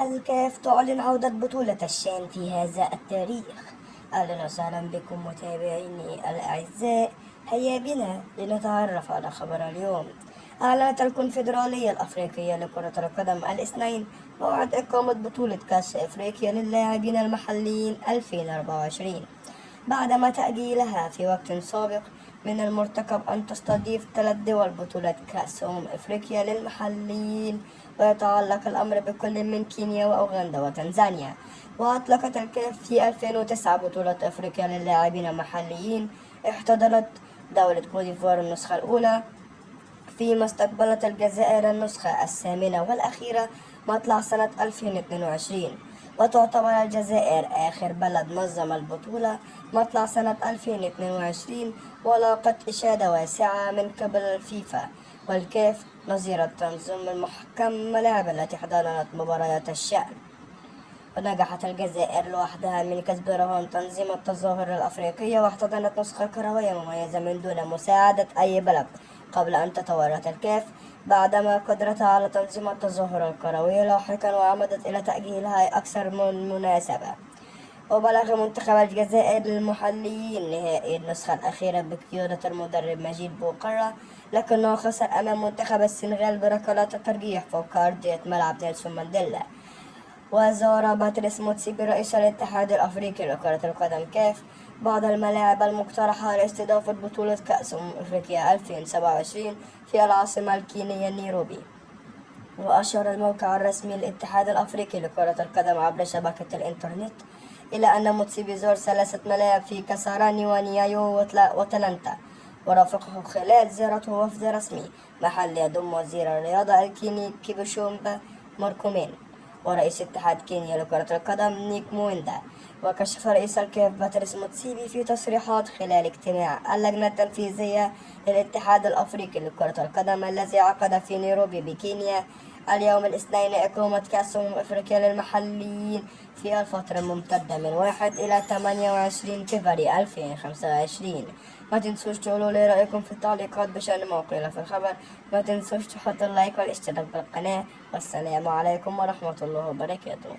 الكاف تعلن عودة بطولة الشان في هذا التاريخ. أهلا وسهلا بكم متابعيني الأعزاء. هيا بنا لنتعرف على خبر اليوم. أعلنت الكونفدرالية الأفريقية لكرة القدم الاثنين موعد إقامة بطولة كأس أفريقيا للاعبين المحليين 2024 بعدما تأجيلها في وقت سابق. من المرتقب أن تستضيف 3 دول بطولة كأس أفريقيا للمحليين، ويتعلق الأمر بكل من كينيا وأوغندا وتنزانيا. وأطلقت الكاف في 2009 بطولة أفريقيا للاعبين المحليين. احتضنت دولة كوديفوار النسخة الأولى، فيما استقبلت الجزائر النسخة الثامنة والأخيرة مطلع سنة 2022. وتعتبر الجزائر آخر بلد نظم البطولة مطلع سنة 2022، ولاقت إشادة واسعة من قبل الفيفا والكاف نظير التنظيم المحكم ملاعب التي احتضنت مباريات الشأن. ونجحت الجزائر لوحدها من كسب رهان تنظيم التظاهر الأفريقية، واحتضنت نسخة كروية مميزة من دون مساعدة أي بلد قبل أن تتورط الكاف بعدما قدرتها على تنظيم التظاهر الكروية لاحقا، وعمدت إلى تأجيلها أكثر من مناسبة. وبلغ منتخب الجزائر للمحليين نهائي النسخة الأخيرة بقيادة المدرب مجيد بوقرة، لكنه خسر أمام منتخب السنغال بركلات الترجيح فوق أرضية ملعب نيلسون مانديلا. وزار باتريس موتسيبي رئيس الاتحاد الأفريقي لكرة القدم كاف بعض الملاعب المقترحة لاستضافة بطولة كأس أفريقيا 2027 في العاصمة الكينية نيروبي. وأشار الموقع الرسمي للاتحاد الأفريقي لكرة القدم عبر شبكة الإنترنت إلى أن موتسيبي زار 3 ملاعب في كاساراني ونيايو وتلانتا، ورافقه خلال زيارته وفد رسمي محلي يضم وزير الرياضة الكيني كيبشومبا ماركومين ورئيس اتحاد كينيا لكرة القدم نيك مويندا. وكشف رئيس الكاف باتريس موتسيبي في تصريحات خلال اجتماع اللجنة التنفيذية للاتحاد الأفريقي لكرة القدم الذي عقد في نيروبي بكينيا اليوم الاثنين إقامة كأس أفريقيا للمحليين في الفترة الممتدة من 1 إلى 28 فبراير 2025. ما تنسوش تقولوا لي رأيكم في التعليقات بشأن موقعنا في الخبر. ما تنسوش تحطوا اللايك والاشتراك بالقناة. والسلام عليكم ورحمة الله وبركاته.